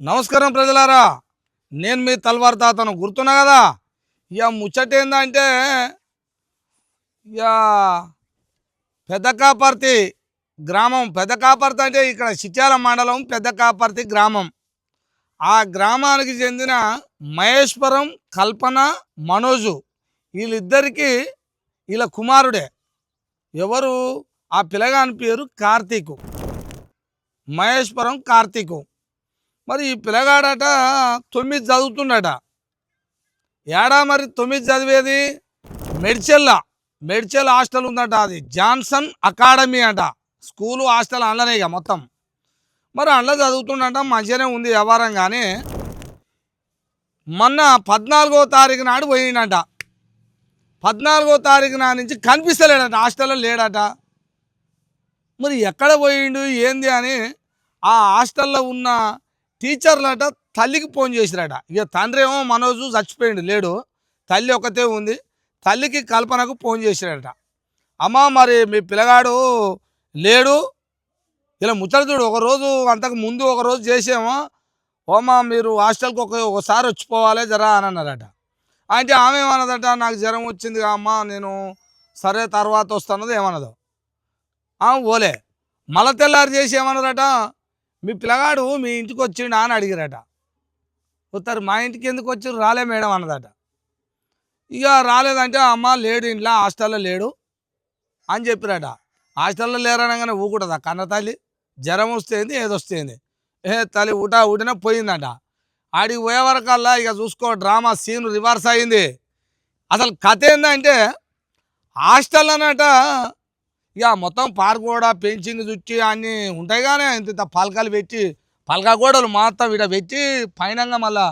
నమస్కారం ప్రజలారా, నేను మీ తల్వార్ తాతను గుర్తున్నా కదా. ఇక ముచ్చట ఏందంటే, ఇక పెద్దకాపర్తి గ్రామం. పెద్దకాపర్తి అంటే ఇక్కడ చిట్యాల మండలం పెద్దకాపర్తి గ్రామం. ఆ గ్రామానికి చెందిన మహేశ్వరం, కల్పన, మనోజు వీళ్ళిద్దరికీ వీళ్ళ కుమారుడే. ఎవరు? ఆ పిల్లగాని పేరు కార్తీకు. మహేశ్వరం కార్తీకు. మరి ఈ పిల్లగాడట 9 చదువుతుండట. ఏడా మరి 9 చదివేది? మెడ్చెల్ హాస్టల్ ఉందట. అది జాన్సన్ అకాడమీ అంట. స్కూలు హాస్టల్ అందులోనే ఇక మొత్తం. మరి అందులో చదువుతుండట, మంచిగానే ఉంది వ్యవహారం. కానీ మొన్న 14వ తారీఖు నాడు పోయిండట. 14వ తారీఖు నాడు నుంచి కనిపిస్తలేడట, హాస్టల్లో లేడట. మరి ఎక్కడ పోయిండు ఏంది అని ఆ హాస్టల్లో ఉన్న టీచర్లట తల్లికి ఫోన్ చేసిరట. ఇక తండ్రి ఏమో మనోజు చచ్చిపోయిండు, లేడు. తల్లి ఒకతే ఉంది. తల్లికి కల్పనకు ఫోన్ చేసిరట. అమ్మ మరి మీ పిల్లగాడు లేడు, ఇలా ముచ్చడుతుడు. ఒకరోజు అంతకు ముందు ఒకరోజు చేసేమో, ఓమా మీరు హాస్టల్కి ఒకసారి వచ్చిపోవాలి జరా అని అన్నారట. అంటే ఆమె ఏమన్నదట, నాకు జ్వరం వచ్చింది అమ్మ, నేను సరే తర్వాత వస్తున్నది ఏమన్నదో. ఓలే. మళ్ళా తెల్లారి చేసి ఏమన్నారట, మీ పిల్లగాడు మీ ఇంటికి వచ్చిండా అని అడిగిరట. వస్తారు. మా ఇంటికి ఎందుకు వచ్చి రాలే మేడం అన్నదట. ఇక రాలేదంటే, అమ్మ లేడు, ఇంట్లో హాస్టల్లో లేడు అని చెప్పిరట. హాస్టల్లో లేరనగానే ఊకుంటుందా కన్న తల్లి? జ్వరం వస్తేంది ఏదొస్తేంది, తల్లి ఊటిన పోయిందట. ఆడికి పోయే వరకల్లా ఇక చూసుకో, డ్రామా సీన్ రివర్స్ అయింది. అసలు కథ ఏందంటే, హాస్టల్లోనట ఇక మొత్తం పార్క్ కూడా పెంచింగ్ చుట్టి అన్నీ ఉంటాయి. కానీ ఇంత పలకలు పెట్టి, పలక గోడలు మొత్తం ఇక్కడ పెట్టి పైనంగా మళ్ళా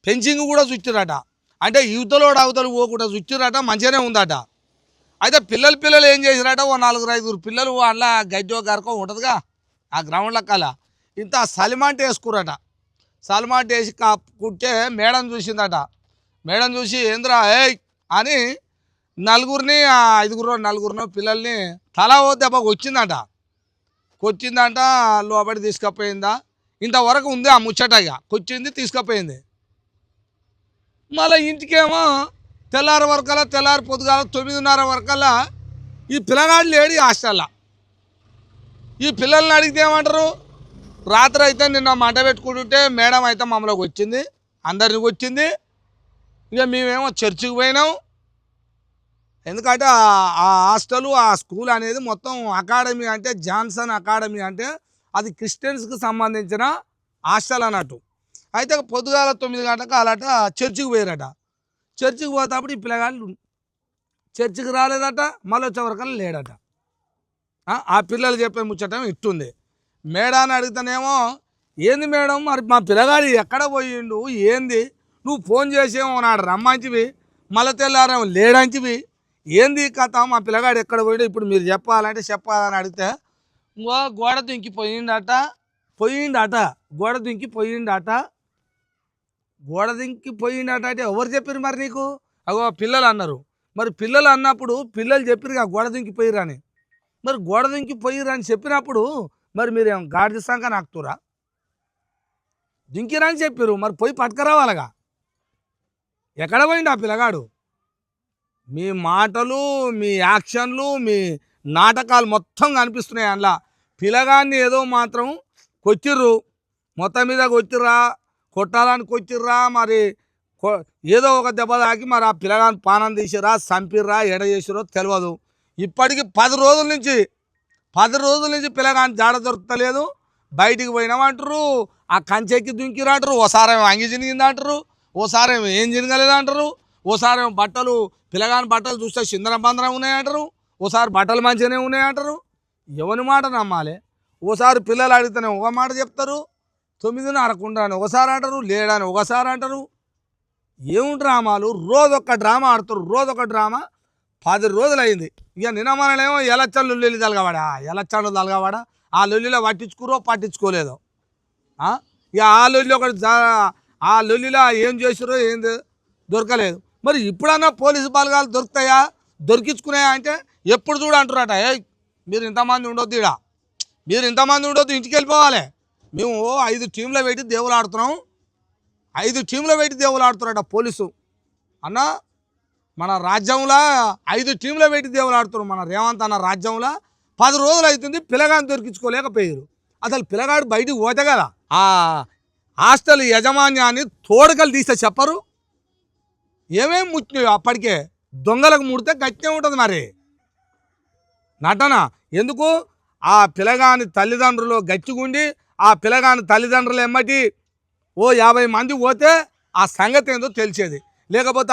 పెంచింగ్ కూడా చుట్టిరట. అంటే యువతలోడు అవతలు పోకుండా చుట్టిరట, మంచిగానే ఉందట. అయితే పిల్లలు ఏం చేసిరట, ఓ 4-5 పిల్లలు అలా గడ్డో గరకో ఉంటుందిగా ఆ గ్రౌండ్ల కల్లా, ఇంత సలిమాంట వేసుకురట. సలిమాంట వేసి కుట్టే మేడం చూసిందట. మేడం చూసి ఏంద్రా ఏయ్ అని నలుగురిని 5-4 పిల్లల్ని తలా ఓ దెబ్బ వచ్చిందంట. లోపడి తీసుకుపోయిందా. ఇంతవరకు ఉంది ఆ ముచ్చటగా. కొచ్చింది, తీసుకుపోయింది. మళ్ళీ ఇంటికేమో తెల్లారి పొద్దుగాల 9:30 వరకల్లా ఈ పిల్లగాడు లేడు హాస్టల్లో. ఈ పిల్లల్ని అడిగితే ఏమంటారు, రాత్రి అయితే నిన్న మంట పెట్టుకుంటుంటే మేడం అయితే మమ్మల్ని వచ్చింది, అందరిని వచ్చింది. ఇక మేమేమో చర్చికి పోయినాం. ఎందుకంటే ఆ హాస్టలు, ఆ స్కూల్ అనేది మొత్తం అకాడమీ అంటే జాన్సన్ అకాడమీ అంటే అది క్రిస్టియన్స్కి సంబంధించిన హాస్టల్ అన్నట్టు. అయితే పొద్దుగాల 9 గంటలకు అలాట చర్చికి పోయారట. చర్చికి పోతేప్పుడు ఈ పిల్లగాళ్ళు చర్చికి రాలేదట, మళ్ళీ వచ్చేవరకల్లా లేడట. ఆ పిల్లలు చెప్పే ముచ్చటం ఇట్టుంది. మేడాన్ని అడిగితేనేమో, ఏంది మేడం మరి మా పిల్లగాడు ఎక్కడ పోయిండు ఏంది, నువ్వు ఫోన్ చేసేమో నాడు రమ్మంచివి, మళ్ళీ తెల్లారేమో లేడంచివి, ఏంది కథ, మా పిల్లగాడు ఎక్కడ పోయిండు ఇప్పుడు మీరు చెప్పాలని అడిగితే, ఇంకో గోడ దుంకి పోయిండట. గోడ దుంకి పోయిండట అంటే ఎవరు చెప్పారు మరి నీకు? అగో పిల్లలు అన్నారు. మరి పిల్లలు అన్నప్పుడు పిల్లలు చెప్పారు గోడ దుంకి పోయిరని. మరి గోడ దుంకి పోయిరని చెప్పినప్పుడు మరి మీరు ఏం గాడిద సంఖ నాకుతురా? దుంకిరని చెప్పారు, మరి పోయి పట్టుకురావాలగా. ఎక్కడ పోయిండు ఆ పిల్లగాడు? మీ మాటలు, మీ యాక్షన్లు, మీ నాటకాలు మొత్తం కనిపిస్తున్నాయి అందులో. పిల్లగాన్ని ఏదో మాత్రం కొచ్చిర్రు, మొత్తం మీద కొచ్చిర్రా, కొట్టాలని కొచ్చిర్రా, మరి ఏదో ఒక దెబ్బ తాకి మరి ఆ పిల్లగాని పానం తీసిరా, చంపిర్రా, ఎడ చేసిరో తెలియదు. ఇప్పటికి 10 రోజుల నుంచి పిల్లగాని జాడ దొరుకుతలేదు. బయటికి పోయినామంటారు, ఆ కంచెక్కి దుంకిరంటారు, ఓసారేమో అంగి చినిగిందంటారు, ఓసారేమో ఏం చినగలేదంటారు, ఓసారేమో పిల్లగాని బట్టలు చూస్తే చిందర బందరం ఉన్నాయంటారు, ఓసారి బట్టలు మంచిగానే ఉన్నాయంటారు. ఎవరి మాట నమ్మాలి? ఓసారి పిల్లలు అడిగితేనే ఒక మాట చెప్తారు, 9:30 అని ఒకసారి అంటారు, లేడని ఒకసారి అంటారు. ఏం డ్రామాలు! రోజొక్క డ్రామా ఆడుతారు, రోజొక డ్రామా. 10 రోజులు అయింది. ఇక నిన్న మననేమో ఎలచ్చన్ లొల్లి తలగవాడా, ఆ లొల్లిలో పట్టించుకోలేదో. ఇక ఆ లొల్లిలో ఏం చేసిరో ఏంది దొరకలేదు. మరి ఇప్పుడన్నా పోలీసు బలగాలు దొరుకుతాయా, దొరికించుకున్నాయా అంటే ఎప్పుడు చూడ అంటారట, మీరు ఇంతమంది ఉండొద్దు, ఇంటికి వెళ్ళిపోవాలి, మేము 5 టీంల పెట్టి దేవులు ఆడుతున్నాం, 5 టీంల పెట్టి దేవులు ఆడుతున్నారట పోలీసు అన్న. మన రాజ్యంలో 5 టీంల పెట్టి దేవులు ఆడుతున్నారు మన రేవంత్ అన్న రాజ్యంలో. 10 రోజులు అవుతుంది పిల్లగాని దొరికించుకోలేకపోయారు. అసలు పిల్లగాడు బయటికి పోతే కదా ఆ హాస్టల్ యజమాన్యాన్ని తోడకలు తీస్తే చెప్పరు. ఏమేమి ముట్టినాయో అప్పటికే దొంగలకు ముడితే గట్టిగా ఉంటుంది మరి నటన. ఎందుకు ఆ పిల్లగాని తల్లిదండ్రులు గట్టిగుండి ఆ పిల్లగాని తల్లిదండ్రులు ఎమ్మటి 50 మంది పోతే ఆ సంగతి ఏందో తెలిసేది. లేకపోతే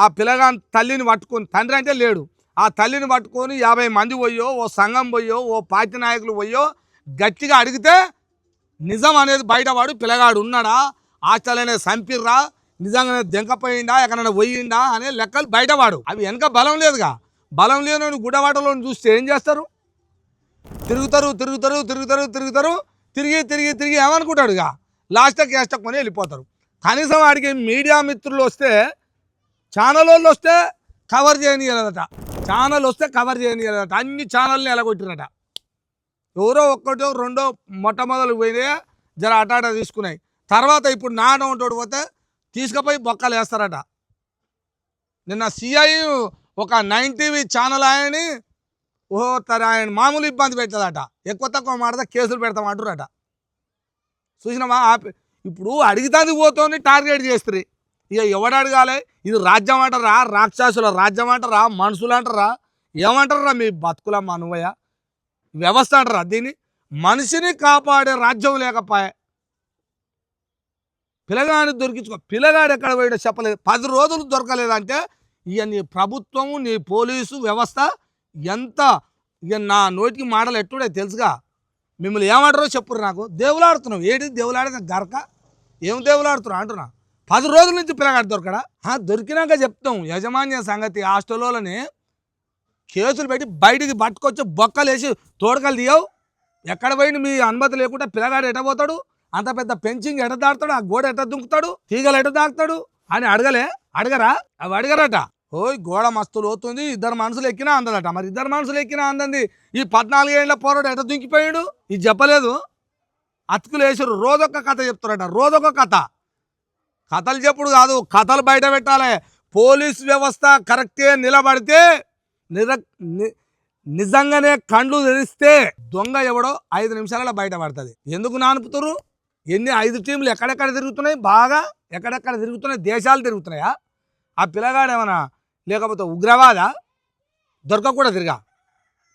ఆ పిల్లగాని తల్లిని పట్టుకొని, తండ్రి అంటే లేడు, ఆ తల్లిని పట్టుకొని 50 మంది పోయో, ఓ సంఘం పోయో, ఓ పార్టీ నాయకులు పోయో గట్టిగా అడిగితే నిజం అనేది బయటవాడు పిల్లగాడు ఉన్నాడా, హాస్టల్ అనేది సంపిర్రా, నిజంగానే దెంకపోయిందా, ఎక్కడైనా పోయిందా అనే లెక్కలు బయటవాడు. అవి వెనక బలం లేదుగా. బలం లేని గుడ్డవాటలో చూస్తే ఏం చేస్తారు? తిరుగుతారు తిరుగుతారు తిరుగుతారు తిరుగుతారు తిరిగి తిరిగి తిరిగి ఏమనుకుంటాడు ఇక లాస్ట్కి కొని వెళ్ళిపోతారు. కనీసం వాడికి మీడియా మిత్రులు వస్తే, ఛానల్ వాళ్ళు వస్తే కవర్ చేయనియలేదట, ఛానల్ వస్తే కవర్ చేయనియలేదట, అన్ని ఛానల్ని ఎలగొట్టిరట. ఎవరో ఒక్కటో రెండో మొట్టమొదలు పోయినాయా జర అటాట తీసుకున్నాయి. తర్వాత ఇప్పుడు నాట ఉంటాడు పోతే తీసుకుపోయి బొక్కలు వేస్తారట. నిన్న సిఐ ఒక 9 టీవీ ఛానల్ ఆయనని ఆయన మామూలు ఇబ్బంది పెట్టదట, ఎక్కువ తక్కువ మాడితే కేసులు పెడతామంటారట. చూసినామా? ఇప్పుడు అడిగితే పోతోని టార్గెట్ చేస్తారు. ఇక ఎవడు అడగాలి? ఇది రాజ్యం అంటారా, రాక్షసుల రాజ్యం అంటారా, మనుషులు అంటారా, ఏమంటారా మీ బతుకుల మనువయ్య వ్యవస్థ అంటారా? దీన్ని మనిషిని కాపాడే రాజ్యం లేకపోయా. పిల్లగాడిని దొరికించుకో, పిల్లగాడు ఎక్కడ పోయాడో చెప్పలేదు. 10 రోజులు దొరకలేదంటే ఇక నీ ప్రభుత్వము నీ పోలీసు వ్యవస్థ ఎంత ఇక నా నోటికి మాటలు ఎట్టుడే తెలుసుగా. మిమ్మల్ని ఏమంటారో చెప్పురు నాకు. దేవులాడుతున్నావు ఏంటి? దేవులాడిన గరక ఏం దేవులాడుతున్నావు అంటున్నా. 10 రోజుల నుంచి పిల్లగాడు దొరకడా? దొరికినాక చెప్తాం యజమాన్య సంగతి. హాస్టల్లోని కేసులు పెట్టి బయటికి పట్టుకొచ్చి బొక్కలు వేసి తోడకలు తీయవు. ఎక్కడ పోయింది మీ అనుమతి లేకుండా పిల్లగాడు ఎటపోతాడు? అంత పెద్ద పెంచింగ్ ఎట దాటుతాడు? ఆ గోడ ఎట దుంకుతాడు? తీగలు ఎట దాకుతాడు అని అడగరా? అవి అడగరట. గోడ మస్తు లోతుంది, 2 మనుషులు ఎక్కినా అందదట. మరి 2 మనుషులు ఎక్కినా అందంది. ఈ 14 ఏళ్ళ పోరాడు ఎట దుంకిపోయాడు? ఇది చెప్పలేదు. అతుకులు వేసారు. రోజొక్క కథ చెప్తారట, రోజొక్క కథ. కథలు చెప్పుడు కాదు, కథలు బయట పెట్టాలి. పోలీస్ వ్యవస్థ కరెక్టే నిలబడితే నిజంగానే కండ్లు తెరిస్తే దొంగ ఎవడో 5 నిమిషాలలో బయటపడుతుంది. ఎందుకు నానుపుతారు? 5 టీంలు ఎక్కడెక్కడ తిరుగుతున్నాయి? బాగా ఎక్కడెక్కడ తిరుగుతున్నాయి? దేశాలు తిరుగుతున్నాయా? ఆ పిల్లగాడు ఏమన్నా లేకపోతే ఉగ్రవాదా? దొరకకూడదు. తిరిగా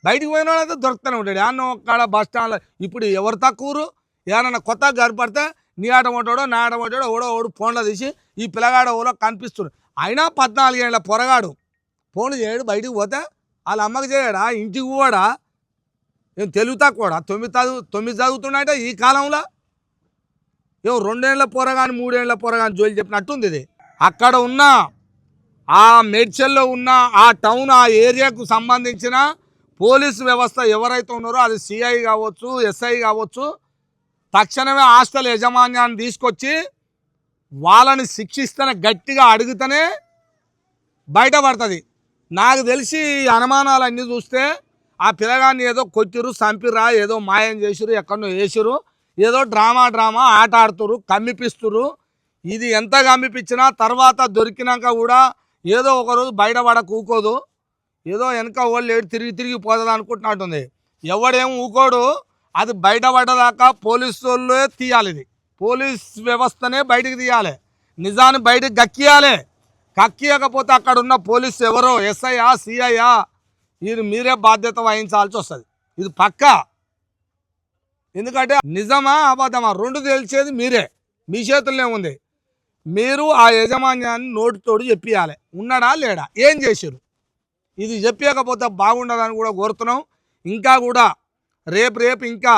బయటికి పోయిన వాళ్ళైతే దొరుకుతూనే ఉంటాడు. ఏమన్నా ఒక్కడ బస్ స్టాండ్లో. ఇప్పుడు ఎవరు తక్కువరు? ఏమన్నా కొత్తగా గడిపడితే నీ ఆట మొట్టాడో నా ఆట మొట్టాడో ఓడు ఫోన్లో తీసి ఈ పిల్లగాడు ఓలో కనిపిస్తుంది. అయినా 14 ఏళ్ళ పొరగాడు ఫోన్లు చేయడు. బయటికి పోతే వాళ్ళ అమ్మకి చేయడా? ఇంటికి పోడా? ఏం తెలుగు తక్కువడా? 9 చదువుతున్నాడే ఈ కాలంలో. ఏం 2 ఏళ్ళ పొరగాని 3 ఏళ్ళ పొరగాని జోలి చెప్పినట్టుంది ఇది. అక్కడ ఉన్న ఆ మేడ్చల్లో ఉన్న ఆ టౌన్ ఆ ఏరియాకు సంబంధించిన పోలీసు వ్యవస్థ ఎవరైతే ఉన్నారో అది సిఐ కావచ్చు, ఎస్ఐ కావచ్చు, తక్షణమే హాస్టల్ యజమాన్యాన్ని తీసుకొచ్చి వాళ్ళని శిక్షిస్తేనే, గట్టిగా అడిగితేనే బయటపడుతుంది. నాకు తెలిసి అనుమానాలన్నీ చూస్తే ఆ పిల్లగాన్ని ఏదో కొట్టిరు, చంపిరా, ఏదో మాయం చేసిరు, ఎక్కడో వేసిరు, ఏదో డ్రామా ఆట ఆడుతురు, కమ్మిపిస్తురు. ఇది ఎంత కమ్మిపించినా తర్వాత దొరికినాక కూడా ఏదో ఒకరోజు బయటపడ ఊకోదు. ఏదో వెనక వాళ్ళు ఏడు తిరిగి పోతుంది అనుకుంటున్నట్టుంది. ఎవడేం ఊకోడు. అది బయటపడ్డదాకా పోలీసు వాళ్ళే తీయాలి. ఇది పోలీస్ వ్యవస్థనే బయటికి తీయాలి. నిజాన్ని బయటకు కక్కియకపోతే అక్కడ ఉన్న పోలీసు ఎవరో ఎస్ఐయా సిఐయా ఇది మీరే బాధ్యత వహించాల్సి వస్తుంది. ఇది పక్కా. ఎందుకంటే నిజమా అబద్ధమా 2 తెలిసేది మీరే, మీ చేతుల్లోనే ఉంది. మీరు ఆ యజమాన్యాన్ని నోటితోడు చెప్పియాలి, ఉన్నాడా లేడా, ఏం చేశారు. ఇది చెప్పకపోతే బాగుండదని కూడా కోరుతున్నాం. ఇంకా కూడా రేపు ఇంకా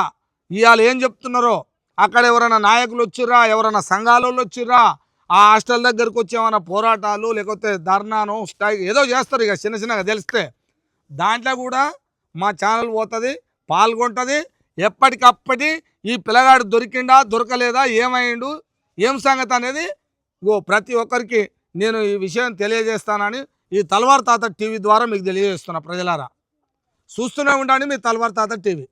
ఇవాళ ఏం చెప్తున్నారో అక్కడ ఎవరైనా నాయకులు వచ్చిర్రా, ఎవరైనా సంఘాల వాళ్ళు వచ్చిర్రా, ఆ హాస్టల్ దగ్గరకు వచ్చి ఏమైనా పోరాటాలు లేకపోతే ధర్నాను స్ట్రైక్ ఏదో చేస్తారు. ఇక చిన్నగా తెలిస్తే దాంట్లో కూడా మా ఛానల్ పోతుంది, పాల్గొంటుంది. ఎప్పటికప్పటి ఈ పిల్లగాడు దొరికిండా దొరకలేదా, ఏమైండు, ఏం సంగతి అనేది ప్రతి ఒక్కరికి నేను ఈ విషయం తెలియజేస్తానని ఈ తల్వార్ తాత టీవీ ద్వారా మీకు తెలియజేస్తున్నా. ప్రజలారా చూస్తూనే ఉండండి మీ తల్వార్ తాత టీవీ.